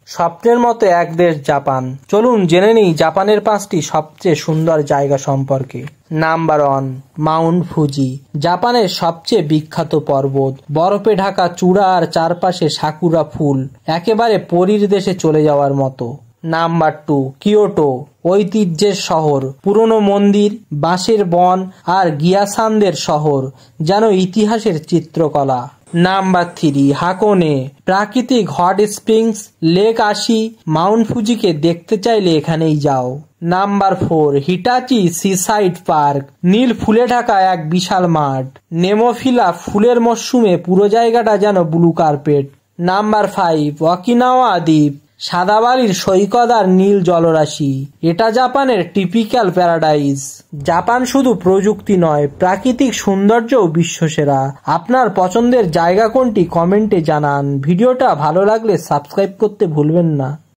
স্বপ্নের মতো এক দেশ জাপান। চলুন জেনে নিই জাপানের 5টি সবচেয়ে সুন্দর জায়গা সম্পর্কে। Number 1, Mount Fuji. জাপানের সবচেয়ে বিখ্যাত পর্বত, বরফে ঢাকা চূড়া আর চারপাশে সাকুরা ফুল, একেবারে পরীর দেশে চলে যাওয়ার মতো। Number 2, Kyoto. ঐতিহ্যের শহর, পুরনো মন্দির, বাঁশের বন আর গিয়াসানদের শহর, যেন ইতিহাসের চিত্রকলা। Number 3, Hakone. প্রাকৃতিক hot springs, lake Ashi, mount ফুজিকে দেখতে চাইলে এখানেই যাও। Number 4, Hitachi seaside park. নীল ফুলে ঢাকা এক বিশাল মাঠ, নেমোফিলা ফুলের মরশুমে পুরো জায়গাটা যেন ব্লু কার্পেট। নাম্বার 5, ওকিনাওয়া দ্বীপ। সাদা বালির সৈকত আর নীল জলরাশি, এটা জাপানের টিপিক্যাল প্যারাডাইস। জাপান শুধু প্রযুক্তি নয়, প্রাকৃতিক সৌন্দর্যও বিশ্বসেরা। আপনার পছন্দের জায়গা কোনটি কমেন্টে জানান। ভিডিওটা ভালো লাগলে সাবস্ক্রাইব করতে ভুলবেন না।